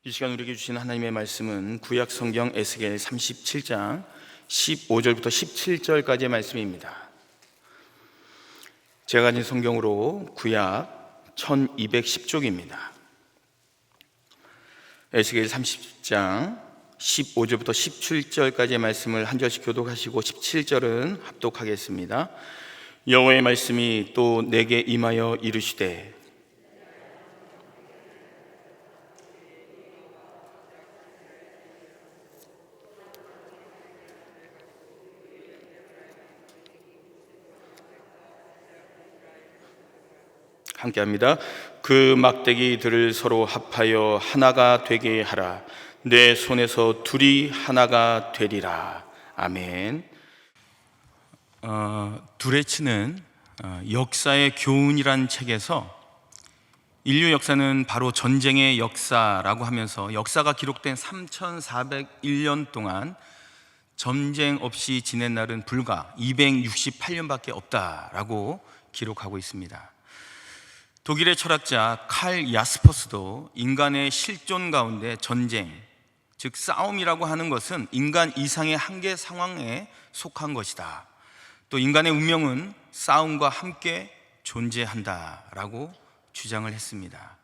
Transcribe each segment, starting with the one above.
이 시간 우리에게 주신 하나님의 말씀은 구약 성경 에스겔 37장 15절부터 17절까지의 말씀입니다. 제가 가진 성경으로 구약 1210쪽입니다. 에스겔 30장 15절부터 17절까지의 말씀을 한 절씩 교독하시고 17절은 합독하겠습니다. 여호와의 말씀이 또 내게 임하여 이르시되 함께합니다. 그 막대기들을 서로 합하여 하나가 되게 하라. 내 손에서 둘이 하나가 되리라. 아멘. 두레츠는 역사의 교훈이란 책에서 인류 역사는 바로 전쟁의 역사라고 하면서 역사가 기록된 3401년 동안 전쟁 없이 지낸 날은 불과 268년밖에 없다라고 기록하고 있습니다. 독일의 철학자 칼 야스퍼스도 인간의 실존 가운데 전쟁, 즉 싸움이라고 하는 것은 인간 이상의 한계 상황에 속한 것이다. 또 인간의 운명은 싸움과 함께 존재한다라고 주장을 했습니다.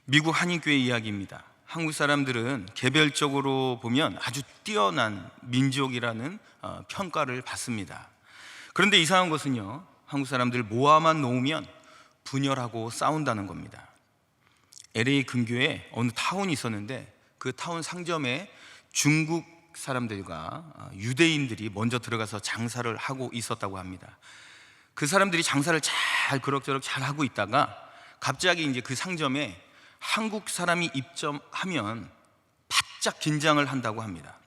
미국 한인교회 이야기입니다. 한국 사람들은 개별적으로 보면 아주 뛰어난 민족이라는 평가를 받습니다. 그런데 이상한 것은요, 한국 사람들 모아만 놓으면 분열하고 싸운다는 겁니다. LA 근교에 어느 타운이 있었는데 그 타운 상점에 중국 사람들과 유대인들이 먼저 들어가서 장사를 하고 있었다고 합니다. 그 사람들이 장사를 잘 그럭저럭 잘 하고 있다가 갑자기 이제 그 상점에 한국 사람이 입점하면 바짝 긴장을 한다고 합니다.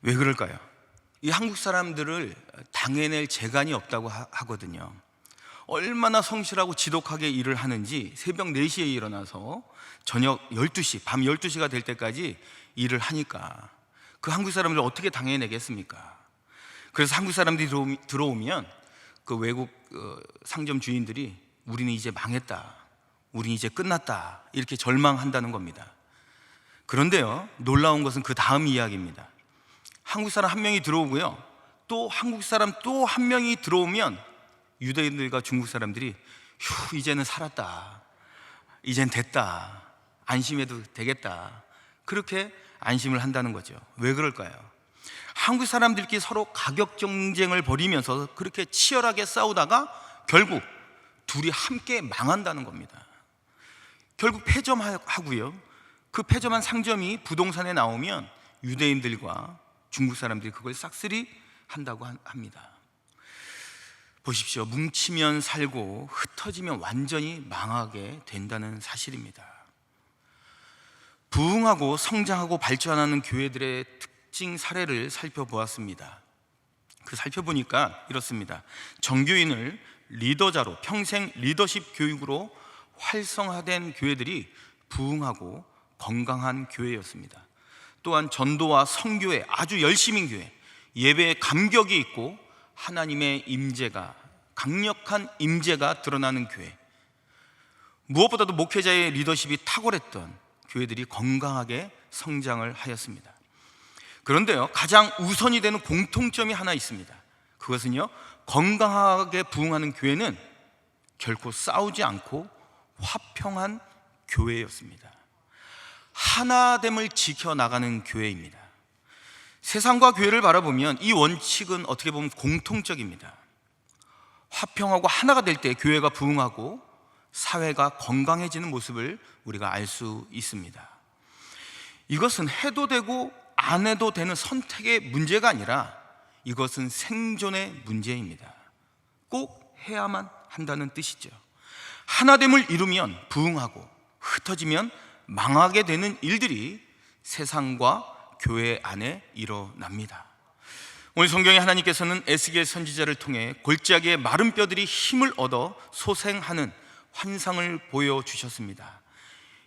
왜 그럴까요? 이 한국 사람들을 당해낼 재간이 없다고 하거든요. 얼마나 성실하고 지독하게 일을 하는지 새벽 4시에 일어나서 저녁 12시, 밤 12시가 될 때까지 일을 하니까 그 한국 사람들을 어떻게 당해내겠습니까? 그래서 한국 사람들이 들어오면 그 외국 상점 주인들이 우리는 이제 망했다, 우리는 이제 끝났다, 이렇게 절망한다는 겁니다. 그런데요, 놀라운 것은 그 다음 이야기입니다. 한국 사람 한 명이 들어오고요, 또 한국 사람 또 한 명이 들어오면 유대인들과 중국 사람들이 휴, 이제는 살았다, 이젠 됐다, 안심해도 되겠다, 그렇게 안심을 한다는 거죠. 왜 그럴까요? 한국 사람들끼리 서로 가격 경쟁을 벌이면서 그렇게 치열하게 싸우다가 결국 둘이 함께 망한다는 겁니다. 결국 폐점하고요, 그 폐점한 상점이 부동산에 나오면 유대인들과 중국 사람들이 그걸 싹쓸이 한다고 합니다. 보십시오. 뭉치면 살고 흩어지면 완전히 망하게 된다는 사실입니다. 부흥하고 성장하고 발전하는 교회들의 특징 사례를 살펴보았습니다. 살펴보니까 이렇습니다. 정교인을 리더자로 평생 리더십 교육으로 활성화된 교회들이 부흥하고 건강한 교회였습니다. 또한 전도와 선교에 아주 열심인 교회, 예배에 감격이 있고 하나님의 임재가, 강력한 임재가 드러나는 교회, 무엇보다도 목회자의 리더십이 탁월했던 교회들이 건강하게 성장을 하였습니다. 그런데요, 가장 우선이 되는 공통점이 하나 있습니다. 그것은요, 건강하게 부흥하는 교회는 결코 싸우지 않고 화평한 교회였습니다. 하나됨을 지켜나가는 교회입니다. 세상과 교회를 바라보면 이 원칙은 어떻게 보면 공통적입니다. 화평하고 하나가 될 때 교회가 부흥하고 사회가 건강해지는 모습을 우리가 알 수 있습니다. 이것은 해도 되고 안 해도 되는 선택의 문제가 아니라 이것은 생존의 문제입니다. 꼭 해야만 한다는 뜻이죠. 하나됨을 이루면 부흥하고 흩어지면 망하게 되는 일들이 세상과 교회 안에 일어납니다. 오늘 성경에 하나님께서는 에스겔 선지자를 통해 골짜기의 마른 뼈들이 힘을 얻어 소생하는 환상을 보여주셨습니다.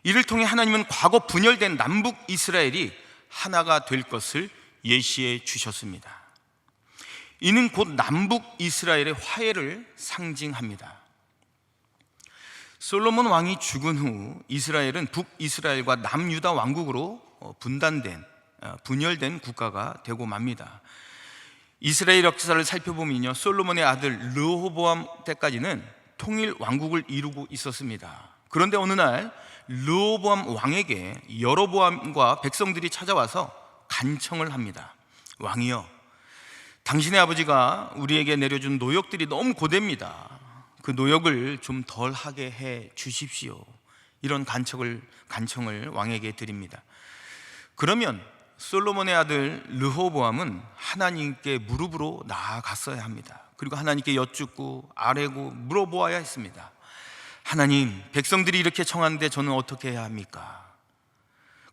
이를 통해 하나님은 과거 분열된 남북 이스라엘이 하나가 될 것을 예시해 주셨습니다. 이는 곧 남북 이스라엘의 화해를 상징합니다. 솔로몬 왕이 죽은 후 이스라엘은 북이스라엘과 남유다 왕국으로 분열된 국가가 되고 맙니다. 이스라엘 역사를 살펴보면요, 솔로몬의 아들 르호보암 때까지는 통일 왕국을 이루고 있었습니다. 그런데 어느 날 르호보암 왕에게 여로보암과 백성들이 찾아와서 간청을 합니다. 왕이여, 당신의 아버지가 우리에게 내려준 노역들이 너무 고됩니다. 그 노역을 좀 덜하게 해 주십시오. 이런 간청을 왕에게 드립니다. 그러면 솔로몬의 아들 르호보암은 하나님께 무릎으로 나아갔어야 합니다. 그리고 하나님께 여쭙고 아뢰고 물어보아야 했습니다. 하나님, 백성들이 이렇게 청하는데 저는 어떻게 해야 합니까?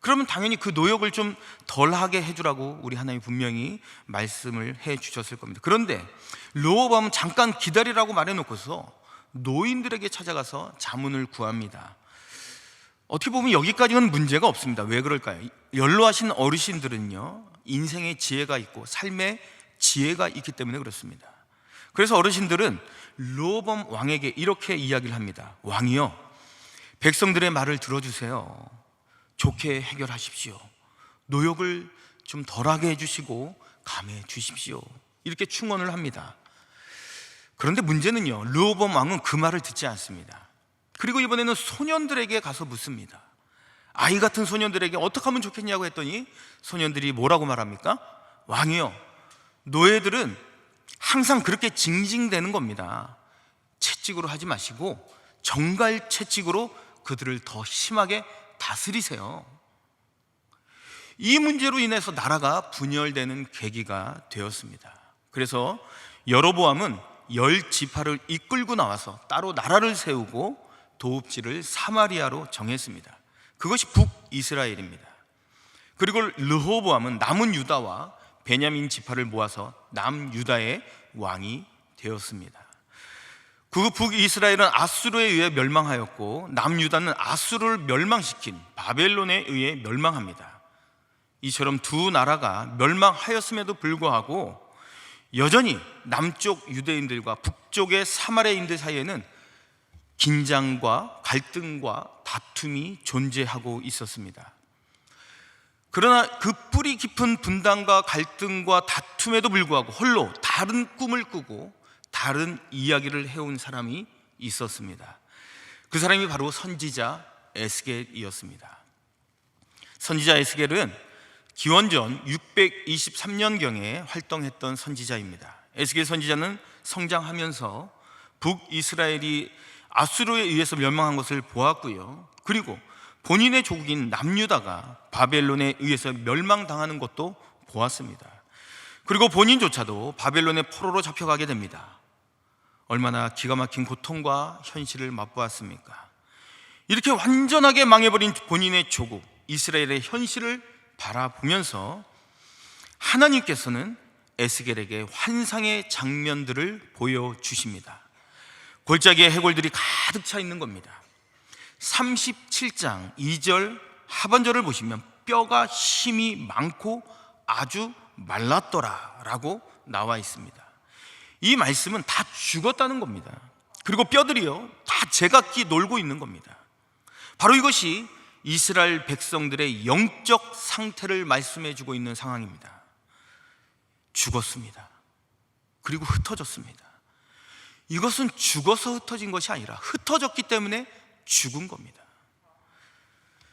그러면 당연히 그 노역을 좀 덜하게 해주라고 우리 하나님이 분명히 말씀을 해 주셨을 겁니다. 그런데 르호보암은 잠깐 기다리라고 말해놓고서 노인들에게 찾아가서 자문을 구합니다. 어떻게 보면 여기까지는 문제가 없습니다. 왜 그럴까요? 연로하신 어르신들은요, 인생의 지혜가 있고 삶의 지혜가 있기 때문에 그렇습니다. 그래서 어르신들은 르호보암 왕에게 이렇게 이야기를 합니다. 왕이여, 백성들의 말을 들어주세요. 좋게 해결하십시오. 노역을 좀 덜하게 해주시고 감해 주십시오. 이렇게 충언을 합니다. 그런데 문제는요, 르호보암 왕은 그 말을 듣지 않습니다. 그리고 이번에는 소년들에게 가서 묻습니다. 아이 같은 소년들에게 어떻게 하면 좋겠냐고 했더니 소년들이 뭐라고 말합니까? 왕이요, 노예들은 항상 그렇게 징징대는 겁니다. 채찍으로 하지 마시고 정갈 채찍으로 그들을 더 심하게 다스리세요. 이 문제로 인해서 나라가 분열되는 계기가 되었습니다. 그래서 여로보암은 10지파를 이끌고 나와서 따로 나라를 세우고 도읍지를 사마리아로 정했습니다. 그것이 북이스라엘입니다. 그리고 르호보암은 남은 유다와 베냐민 지파를 모아서 남유다의 왕이 되었습니다. 그 북이스라엘은 아수르에 의해 멸망하였고 남유다는 아수르를 멸망시킨 바벨론에 의해 멸망합니다. 이처럼 두 나라가 멸망하였음에도 불구하고 여전히 남쪽 유대인들과 북쪽의 사마리아인들 사이에는 긴장과 갈등과 다툼이 존재하고 있었습니다. 그러나 그 뿌리 깊은 분단과 갈등과 다툼에도 불구하고 홀로 다른 꿈을 꾸고 다른 이야기를 해온 사람이 있었습니다. 그 사람이 바로 선지자 에스겔이었습니다. 선지자 에스겔은 기원전 623년경에 활동했던 선지자입니다. 에스겔 선지자는 성장하면서 북이스라엘이 아수르에 의해서 멸망한 것을 보았고요, 그리고 본인의 조국인 남유다가 바벨론에 의해서 멸망당하는 것도 보았습니다. 그리고 본인조차도 바벨론의 포로로 잡혀가게 됩니다. 얼마나 기가 막힌 고통과 현실을 맛보았습니까? 이렇게 완전하게 망해버린 본인의 조국 이스라엘의 현실을 바라보면서 하나님께서는 에스겔에게 환상의 장면들을 보여주십니다. 골짜기에 해골들이 가득 차 있는 겁니다. 37장 2절 하반절을 보시면 뼈가 힘이 많고 아주 말랐더라 라고 나와 있습니다. 이 말씀은 다 죽었다는 겁니다. 그리고 뼈들이요, 다 제각기 놀고 있는 겁니다. 바로 이것이 이스라엘 백성들의 영적 상태를 말씀해 주고 있는 상황입니다. 죽었습니다. 그리고 흩어졌습니다. 이것은 죽어서 흩어진 것이 아니라 흩어졌기 때문에 죽은 겁니다.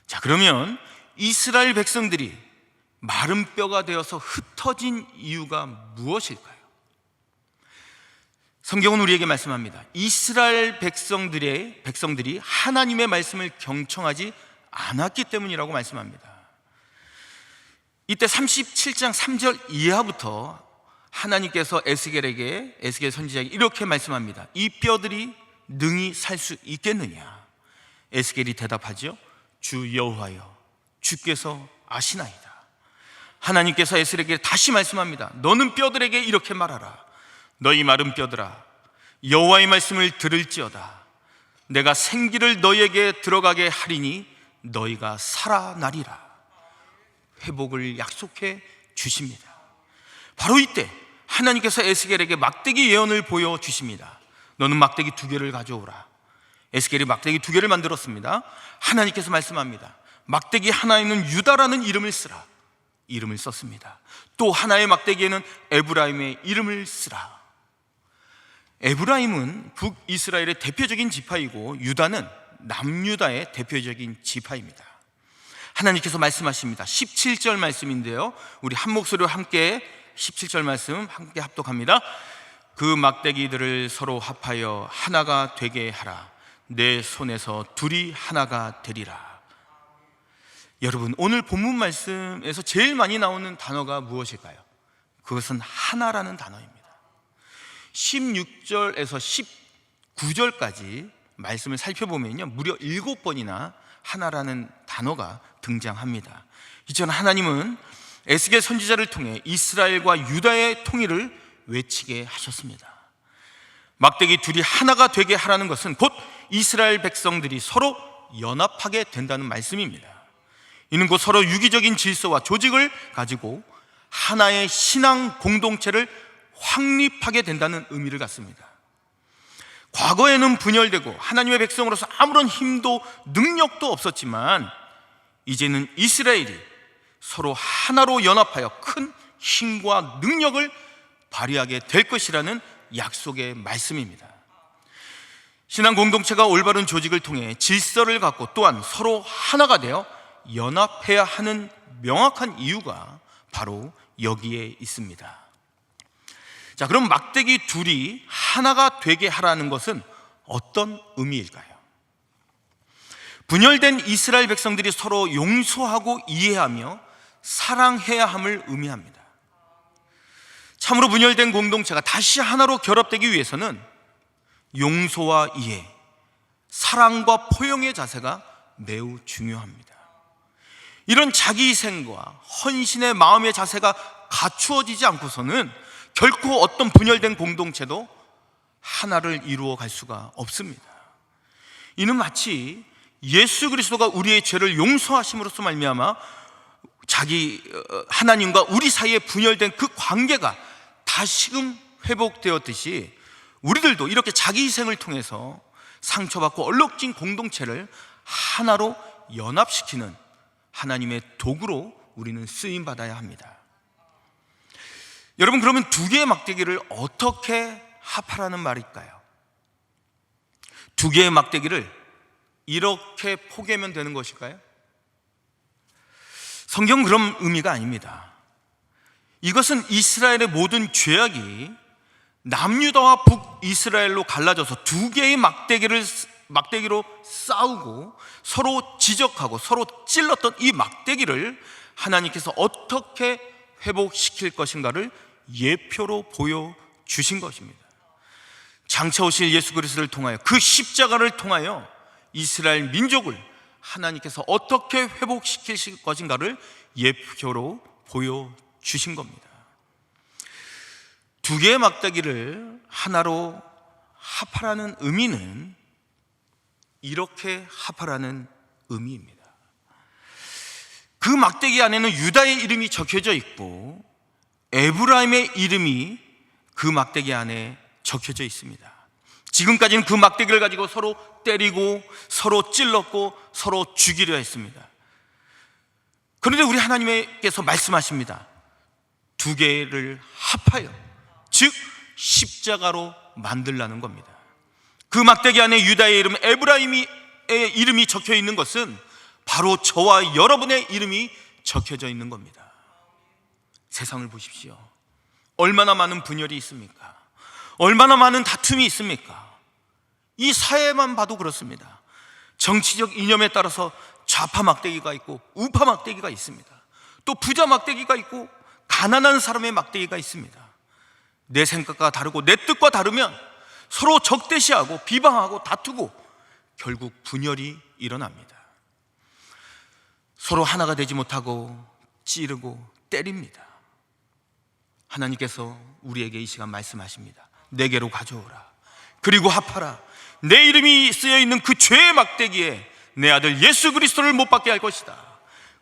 자, 그러면 이스라엘 백성들이 마른 뼈가 되어서 흩어진 이유가 무엇일까요? 성경은 우리에게 말씀합니다. 이스라엘 백성들이 하나님의 말씀을 경청하지 않았기 때문이라고 말씀합니다. 이때 37장 3절 이하부터 하나님께서 에스겔 선지자에게 이렇게 말씀합니다. 이 뼈들이 능히 살 수 있겠느냐? 에스겔이 대답하죠. 주 여호와여, 주께서 아시나이다. 하나님께서 에스겔에게 다시 말씀합니다. 너는 뼈들에게 이렇게 말하라. 너희 마른 뼈들아, 여호와의 말씀을 들을지어다. 내가 생기를 너희에게 들어가게 하리니 너희가 살아나리라. 회복을 약속해 주십니다. 바로 이때 하나님께서 에스겔에게 막대기 예언을 보여주십니다. 너는 막대기 2개를 가져오라. 에스겔이 막대기 2개를 만들었습니다. 하나님께서 말씀합니다. 막대기 하나에는 유다라는 이름을 쓰라. 이름을 썼습니다. 또 하나의 막대기에는 에브라임의 이름을 쓰라. 에브라임은 북이스라엘의 대표적인 지파이고 유다는 남유다의 대표적인 지파입니다. 하나님께서 말씀하십니다. 17절 말씀인데요, 우리 한 목소리로 함께 17절 말씀 함께 합독합니다. 그 막대기들을 서로 합하여 하나가 되게 하라. 내 손에서 둘이 하나가 되리라. 여러분, 오늘 본문 말씀에서 제일 많이 나오는 단어가 무엇일까요? 그것은 하나라는 단어입니다. 16절에서 19절까지 말씀을 살펴보면요, 무려 7번이나 하나라는 단어가 등장합니다. 이전 하나님은 에스겔 선지자를 통해 이스라엘과 유다의 통일을 외치게 하셨습니다. 막대기 둘이 하나가 되게 하라는 것은 곧 이스라엘 백성들이 서로 연합하게 된다는 말씀입니다. 이는 곧 서로 유기적인 질서와 조직을 가지고 하나의 신앙 공동체를 확립하게 된다는 의미를 갖습니다. 과거에는 분열되고 하나님의 백성으로서 아무런 힘도 능력도 없었지만 이제는 이스라엘이 서로 하나로 연합하여 큰 힘과 능력을 발휘하게 될 것이라는 약속의 말씀입니다. 신앙 공동체가 올바른 조직을 통해 질서를 갖고 또한 서로 하나가 되어 연합해야 하는 명확한 이유가 바로 여기에 있습니다. 자, 그럼 막대기 둘이 하나가 되게 하라는 것은 어떤 의미일까요? 분열된 이스라엘 백성들이 서로 용서하고 이해하며 사랑해야 함을 의미합니다. 참으로 분열된 공동체가 다시 하나로 결합되기 위해서는 용서와 이해, 사랑과 포용의 자세가 매우 중요합니다. 이런 자기희생과 헌신의 마음의 자세가 갖추어지지 않고서는 결코 어떤 분열된 공동체도 하나를 이루어 갈 수가 없습니다. 이는 마치 예수 그리스도가 우리의 죄를 용서하심으로써 말미암아 자기 하나님과 우리 사이에 분열된 그 관계가 다시금 회복되었듯이 우리들도 이렇게 자기 희생을 통해서 상처받고 얼룩진 공동체를 하나로 연합시키는 하나님의 도구로 우리는 쓰임받아야 합니다. 여러분, 그러면 두 개의 막대기를 어떻게 합하라는 말일까요? 두 개의 막대기를 이렇게 포개면 되는 것일까요? 성경은 그런 의미가 아닙니다. 이것은 이스라엘의 모든 죄악이 남유다와 북이스라엘로 갈라져서 두 개의 막대기로 싸우고 서로 지적하고 서로 찔렀던 이 막대기를 하나님께서 어떻게 회복시킬 것인가를 예표로 보여주신 것입니다. 장차 오실 예수 그리스도를 통하여, 그 십자가를 통하여 이스라엘 민족을 하나님께서 어떻게 회복시킬 것인가를 예표로 보여주신 겁니다. 두 개의 막대기를 하나로 합하라는 의미는 이렇게 합하라는 의미입니다. 그 막대기 안에는 유다의 이름이 적혀져 있고 에브라임의 이름이 그 막대기 안에 적혀져 있습니다. 지금까지는 그 막대기를 가지고 서로 때리고 서로 찔렀고 서로 죽이려 했습니다. 그런데 우리 하나님께서 말씀하십니다. 두 개를 합하여, 즉 십자가로 만들라는 겁니다. 그 막대기 안에 유다의 이름, 에브라임의 이름이 적혀 있는 것은 바로 저와 여러분의 이름이 적혀져 있는 겁니다. 세상을 보십시오. 얼마나 많은 분열이 있습니까? 얼마나 많은 다툼이 있습니까? 이 사회만 봐도 그렇습니다. 정치적 이념에 따라서 좌파 막대기가 있고 우파 막대기가 있습니다. 또 부자 막대기가 있고 가난한 사람의 막대기가 있습니다. 내 생각과 다르고 내 뜻과 다르면 서로 적대시하고 비방하고 다투고 결국 분열이 일어납니다. 서로 하나가 되지 못하고 찌르고 때립니다. 하나님께서 우리에게 이 시간 말씀하십니다. 내게로 가져오라. 그리고 합하라. 내 이름이 쓰여있는 그 죄의 막대기에 내 아들 예수 그리스도를 못 박게 할 것이다.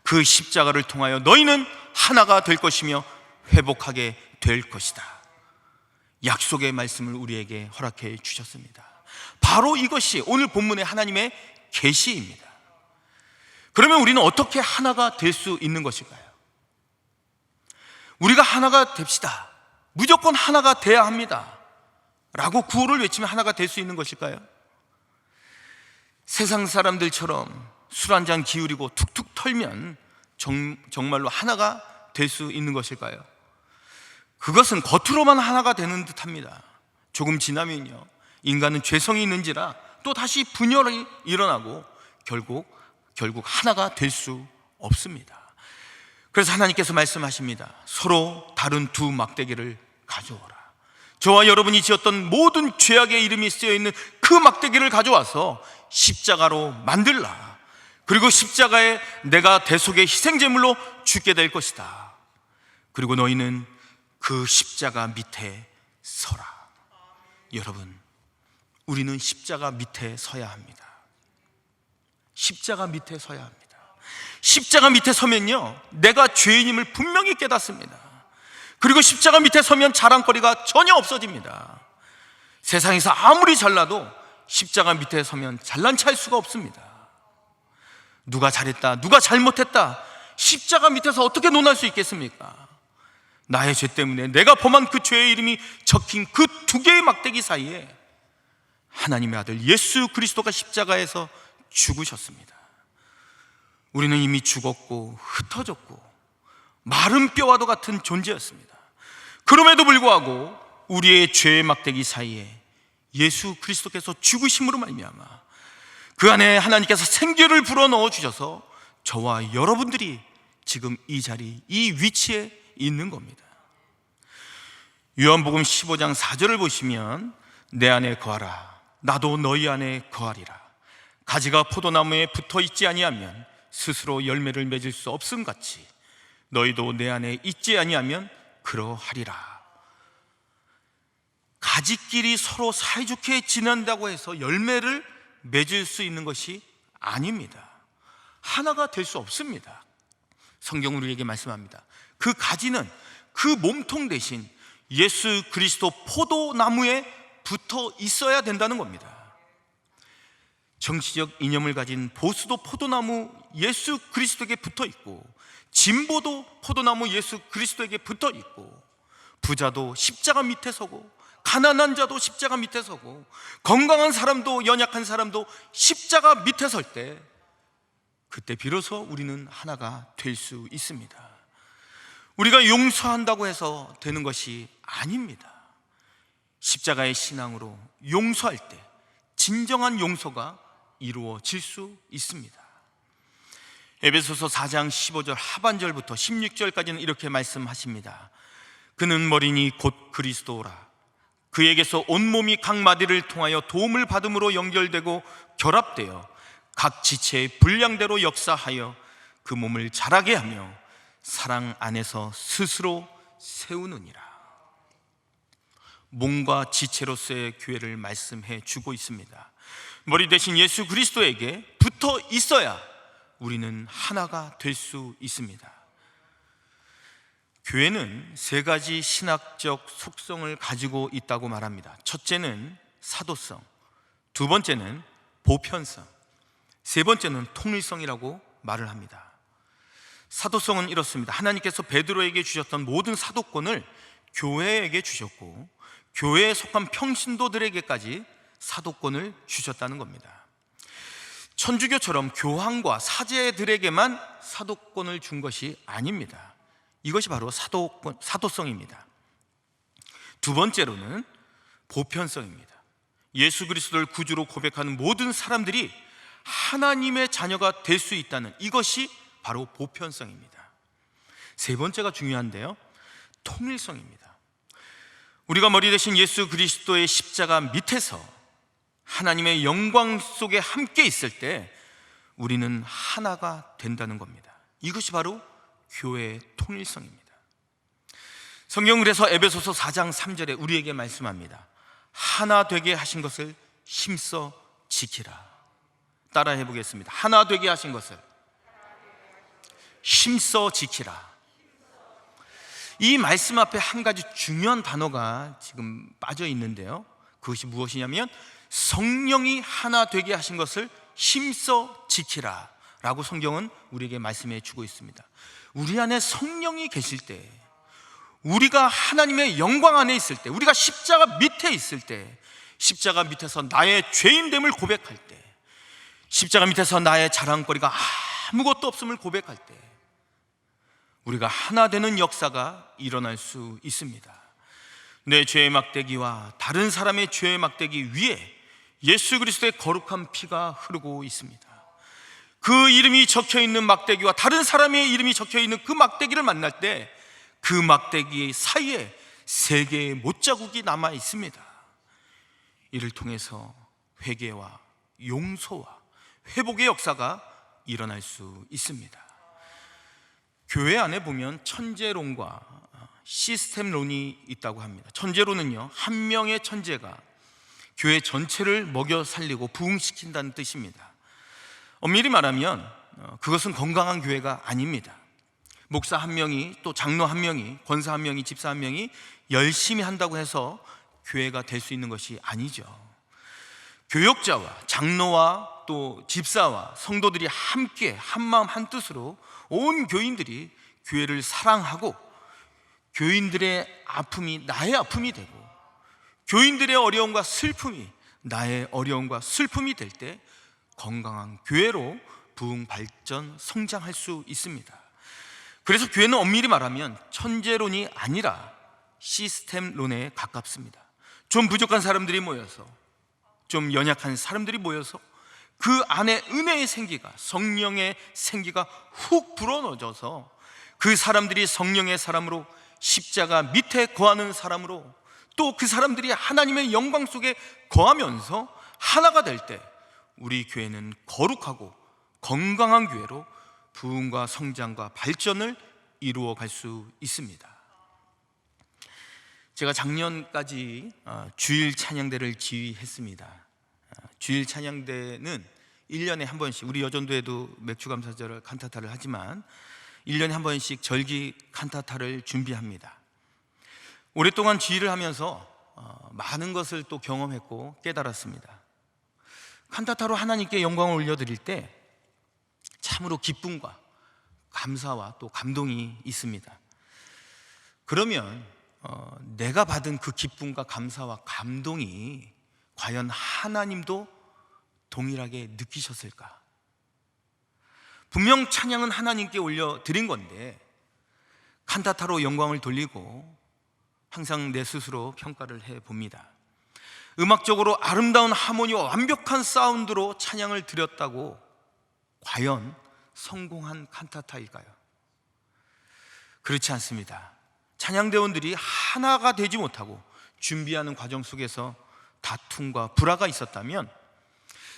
그 십자가를 통하여 너희는 하나가 될 것이며 회복하게 될 것이다. 약속의 말씀을 우리에게 허락해 주셨습니다. 바로 이것이 오늘 본문의 하나님의 계시입니다. 그러면 우리는 어떻게 하나가 될 수 있는 것일까요? 우리가 하나가 됩시다, 무조건 하나가 돼야 합니다 라고 구호를 외치면 하나가 될 수 있는 것일까요? 세상 사람들처럼 술 한 잔 기울이고 툭툭 털면 정말로 하나가 될 수 있는 것일까요? 그것은 겉으로만 하나가 되는 듯합니다. 조금 지나면요, 인간은 죄성이 있는지라 또 다시 분열이 일어나고 결국 하나가 될 수 없습니다. 그래서 하나님께서 말씀하십니다. 서로 다른 두 막대기를 가져오라. 저와 여러분이 지었던 모든 죄악의 이름이 쓰여있는 그 막대기를 가져와서 십자가로 만들라. 그리고 십자가에 내가 대속의 희생제물로 죽게 될 것이다. 그리고 너희는 그 십자가 밑에 서라. 여러분, 우리는 십자가 밑에 서야 합니다. 십자가 밑에 서야 합니다. 십자가 밑에 서면요, 내가 죄인임을 분명히 깨닫습니다. 그리고 십자가 밑에 서면 자랑거리가 전혀 없어집니다. 세상에서 아무리 잘나도 십자가 밑에 서면 잘난 체 할 수가 없습니다. 누가 잘했다, 누가 잘못했다, 십자가 밑에서 어떻게 논할 수 있겠습니까? 나의 죄 때문에 내가 범한 그 죄의 이름이 적힌 그 두 개의 막대기 사이에 하나님의 아들 예수 그리스도가 십자가에서 죽으셨습니다. 우리는 이미 죽었고 흩어졌고 마른 뼈와도 같은 존재였습니다. 그럼에도 불구하고 우리의 죄의 막대기 사이에 예수 그리스도께서 죽으심으로 말미암아 그 안에 하나님께서 생기를 불어넣어 주셔서 저와 여러분들이 지금 이 자리, 이 위치에 있는 겁니다. 요한복음 15장 4절을 보시면 내 안에 거하라, 나도 너희 안에 거하리라. 가지가 포도나무에 붙어 있지 아니하면 스스로 열매를 맺을 수 없음 같이 너희도 내 안에 있지 아니하면 그러하리라. 가지끼리 서로 사이좋게 지낸다고 해서 열매를 맺을 수 있는 것이 아닙니다. 하나가 될 수 없습니다. 성경은 우리에게 말씀합니다. 그 가지는 그 몸통 대신 예수 그리스도 포도나무에 붙어 있어야 된다는 겁니다. 정치적 이념을 가진 보수도 포도나무 예수 그리스도에게 붙어 있고, 진보도 포도나무 예수 그리스도에게 붙어 있고, 부자도 십자가 밑에 서고, 가난한 자도 십자가 밑에 서고, 건강한 사람도 연약한 사람도 십자가 밑에 설 때, 그때 비로소 우리는 하나가 될 수 있습니다. 우리가 용서한다고 해서 되는 것이 아닙니다. 십자가의 신앙으로 용서할 때 진정한 용서가 이루어질 수 있습니다. 에베소서 4장 15절 하반절부터 16절까지는 이렇게 말씀하십니다. 그는 머리니 곧 그리스도라. 그에게서 온몸이 각 마디를 통하여 도움을 받음으로 연결되고 결합되어 각 지체의 분량대로 역사하여 그 몸을 자라게 하며 사랑 안에서 스스로 세우느니라. 몸과 지체로서의 교회를 말씀해 주고 있습니다. 머리 대신 예수 그리스도에게 붙어 있어야 우리는 하나가 될 수 있습니다. 교회는 세 가지 신학적 속성을 가지고 있다고 말합니다. 첫째는 사도성, 두 번째는 보편성, 세 번째는 통일성이라고 말을 합니다. 사도성은 이렇습니다. 하나님께서 베드로에게 주셨던 모든 사도권을 교회에게 주셨고, 교회에 속한 평신도들에게까지 사도권을 주셨다는 겁니다. 천주교처럼 교황과 사제들에게만 사도권을 준 것이 아닙니다. 이것이 바로 사도성입니다. 두 번째로는 보편성입니다. 예수 그리스도를 구주로 고백하는 모든 사람들이 하나님의 자녀가 될 수 있다는 이것이 바로 보편성입니다. 세 번째가 중요한데요, 통일성입니다. 우리가 머리 대신 예수 그리스도의 십자가 밑에서 하나님의 영광 속에 함께 있을 때 우리는 하나가 된다는 겁니다. 이것이 바로 교회의 통일성입니다. 성경은 그래서 에베소서 4장 3절에 우리에게 말씀합니다. 하나 되게 하신 것을 힘써 지키라. 따라 해보겠습니다. 하나 되게 하신 것을 힘써 지키라. 이 말씀 앞에 한 가지 중요한 단어가 지금 빠져 있는데요, 그것이 무엇이냐면 성령이 하나 되게 하신 것을 힘써 지키라 라고 성경은 우리에게 말씀해 주고 있습니다. 우리 안에 성령이 계실 때, 우리가 하나님의 영광 안에 있을 때, 우리가 십자가 밑에 있을 때, 십자가 밑에서 나의 죄인됨을 고백할 때, 십자가 밑에서 나의 자랑거리가 아무것도 없음을 고백할 때, 우리가 하나 되는 역사가 일어날 수 있습니다. 내 죄의 막대기와 다른 사람의 죄의 막대기 위에 예수 그리스도의 거룩한 피가 흐르고 있습니다. 그 이름이 적혀있는 막대기와 다른 사람의 이름이 적혀있는 그 막대기를 만날 때 그 막대기 사이에 세 개의 못자국이 남아 있습니다. 이를 통해서 회개와 용서와 회복의 역사가 일어날 수 있습니다. 교회 안에 보면 천재론과 시스템론이 있다고 합니다. 천재론은요, 한 명의 천재가 교회 전체를 먹여 살리고 부흥시킨다는 뜻입니다. 엄밀히 말하면 그것은 건강한 교회가 아닙니다. 목사 한 명이, 또 장로 한 명이, 권사 한 명이, 집사 한 명이 열심히 한다고 해서 교회가 될 수 있는 것이 아니죠. 교역자와 장로와 또 집사와 성도들이 함께 한마음 한뜻으로 온 교인들이 교회를 사랑하고, 교인들의 아픔이 나의 아픔이 되고, 교인들의 어려움과 슬픔이 나의 어려움과 슬픔이 될 때 건강한 교회로 부흥, 발전, 성장할 수 있습니다. 그래서 교회는 엄밀히 말하면 천재론이 아니라 시스템론에 가깝습니다. 좀 부족한 사람들이 모여서, 좀 연약한 사람들이 모여서 그 안에 은혜의 생기가, 성령의 생기가 훅 불어넣어져서 그 사람들이 성령의 사람으로, 십자가 밑에 거하는 사람으로, 또 그 사람들이 하나님의 영광 속에 거하면서 하나가 될 때 우리 교회는 거룩하고 건강한 교회로 부흥과 성장과 발전을 이루어 갈 수 있습니다. 제가 작년까지 주일 찬양대를 지휘했습니다. 주일 찬양대는 1년에 한 번씩, 우리 여전도에도 맥주감사절 칸타타를 하지만 1년에 한 번씩 절기 칸타타를 준비합니다. 오랫동안 지휘를 하면서 많은 것을 또 경험했고 깨달았습니다. 칸타타로 하나님께 영광을 올려드릴 때 참으로 기쁨과 감사와 또 감동이 있습니다. 그러면 내가 받은 그 기쁨과 감사와 감동이 과연 하나님도 동일하게 느끼셨을까? 분명 찬양은 하나님께 올려드린 건데 칸타타로 영광을 돌리고 항상 내 스스로 평가를 해봅니다. 음악적으로 아름다운 하모니와 완벽한 사운드로 찬양을 드렸다고 과연 성공한 칸타타일까요? 그렇지 않습니다. 찬양대원들이 하나가 되지 못하고 준비하는 과정 속에서 다툼과 불화가 있었다면,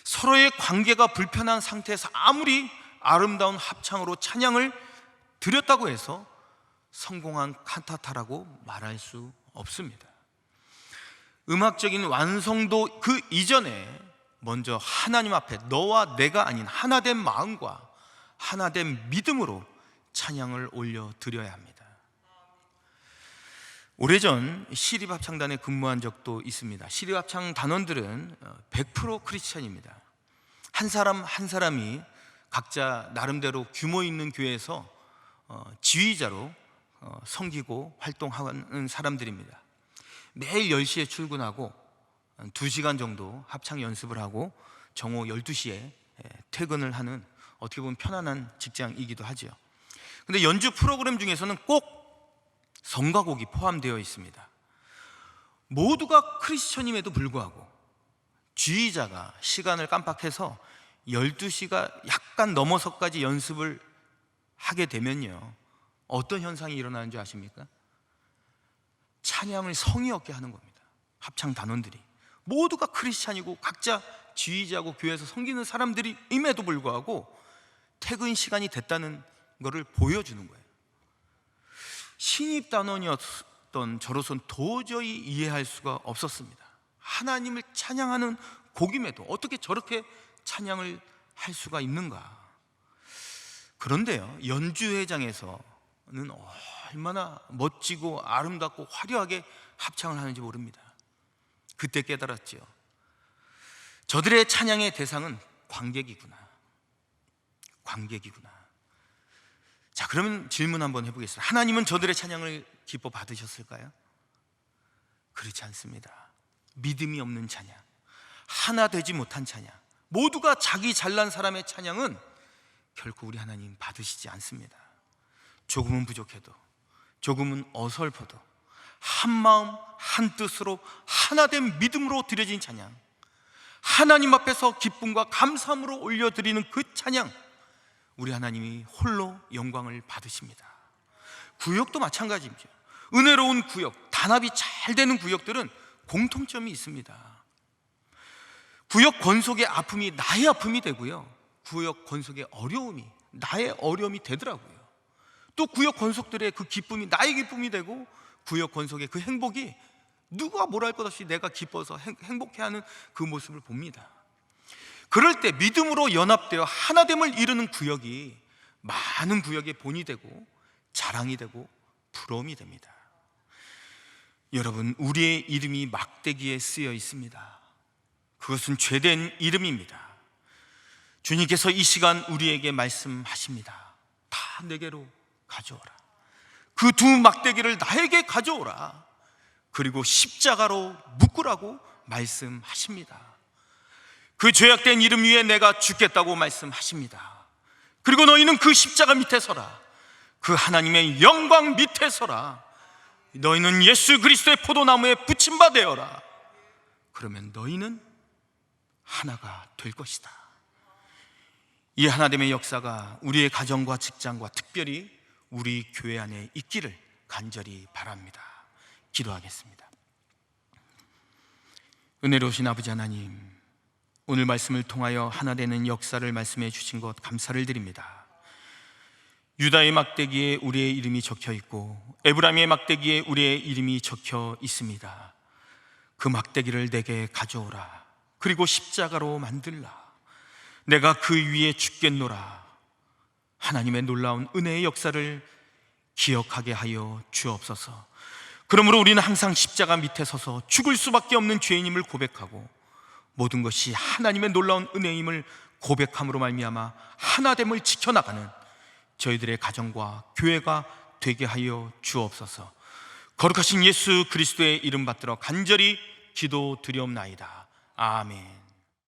서로의 관계가 불편한 상태에서 아무리 아름다운 합창으로 찬양을 드렸다고 해서 성공한 칸타타라고 말할 수 없습니다. 음악적인 완성도 그 이전에 먼저 하나님 앞에 너와 내가 아닌 하나된 마음과 하나된 믿음으로 찬양을 올려드려야 합니다. 오래전 시립합창단에 근무한 적도 있습니다. 시립합창 단원들은 100% 크리스찬입니다. 한 사람 한 사람이 각자 나름대로 규모 있는 교회에서 지휘자로 섬기고 활동하는 사람들입니다. 매일 10시에 출근하고 2시간 정도 합창 연습을 하고 정오 12시에 퇴근을 하는, 어떻게 보면 편안한 직장이기도 하죠. 근데 연주 프로그램 중에서는 꼭 성가곡이 포함되어 있습니다. 모두가 크리스천임에도 불구하고 지휘자가 시간을 깜빡해서 12시가 약간 넘어서까지 연습을 하게 되면요, 어떤 현상이 일어나는 줄 아십니까? 찬양을 성의 없게 하는 겁니다. 합창 단원들이 모두가 크리스찬이고 각자 지휘자고 교회에서 섬기는 사람들임에도 불구하고 퇴근 시간이 됐다는 것을 보여주는 거예요. 신입 단원이었던 저로서는 도저히 이해할 수가 없었습니다. 하나님을 찬양하는 곡임에도 어떻게 저렇게 찬양을 할 수가 있는가? 그런데요, 연주회장에서는 얼마나 멋지고 아름답고 화려하게 합창을 하는지 모릅니다. 그때 깨달았죠. 저들의 찬양의 대상은 관객이구나. 관객이구나. 자, 그러면 질문 한번 해보겠습니다. 하나님은 저들의 찬양을 기뻐 받으셨을까요? 그렇지 않습니다. 믿음이 없는 찬양, 하나 되지 못한 찬양, 모두가 자기 잘난 사람의 찬양은 결코 우리 하나님 받으시지 않습니다. 조금은 부족해도, 조금은 어설퍼도 한마음 한뜻으로 하나된 믿음으로 드려진 찬양, 하나님 앞에서 기쁨과 감사함으로 올려드리는 그 찬양, 우리 하나님이 홀로 영광을 받으십니다. 구역도 마찬가지입니다. 은혜로운 구역, 단합이 잘 되는 구역들은 공통점이 있습니다. 구역 권속의 아픔이 나의 아픔이 되고요, 구역 권속의 어려움이 나의 어려움이 되더라고요. 또 구역 권속들의 그 기쁨이 나의 기쁨이 되고, 구역 권속의 그 행복이 누가 뭐랄 것 없이 내가 기뻐서 행복해하는 그 모습을 봅니다. 그럴 때 믿음으로 연합되어 하나됨을 이루는 구역이 많은 구역의 본이 되고 자랑이 되고 부러움이 됩니다. 여러분, 우리의 이름이 막대기에 쓰여 있습니다. 그것은 죄된 이름입니다. 주님께서 이 시간 우리에게 말씀하십니다. 다 내게로 가져오라. 그 두 막대기를 나에게 가져오라. 그리고 십자가로 묶으라고 말씀하십니다. 그 죄악된 이름 위에 내가 죽겠다고 말씀하십니다. 그리고 너희는 그 십자가 밑에 서라. 그 하나님의 영광 밑에 서라. 너희는 예수 그리스도의 포도나무에 붙임 바 되어라. 그러면 너희는 하나가 될 것이다. 이 하나됨의 역사가 우리의 가정과 직장과 특별히 우리 교회 안에 있기를 간절히 바랍니다. 기도하겠습니다. 은혜로우신 아버지 하나님, 오늘 말씀을 통하여 하나 되는 역사를 말씀해 주신 것 감사를 드립니다. 유다의 막대기에 우리의 이름이 적혀 있고 에브라임의 막대기에 우리의 이름이 적혀 있습니다. 그 막대기를 내게 가져오라. 그리고 십자가로 만들라. 내가 그 위에 죽겠노라. 하나님의 놀라운 은혜의 역사를 기억하게 하여 주옵소서. 그러므로 우리는 항상 십자가 밑에 서서 죽을 수밖에 없는 죄인임을 고백하고 모든 것이 하나님의 놀라운 은혜임을 고백함으로 말미암아 하나됨을 지켜나가는 저희들의 가정과 교회가 되게 하여 주옵소서. 거룩하신 예수 그리스도의 이름 받들어 간절히 기도드리옵나이다. 아멘.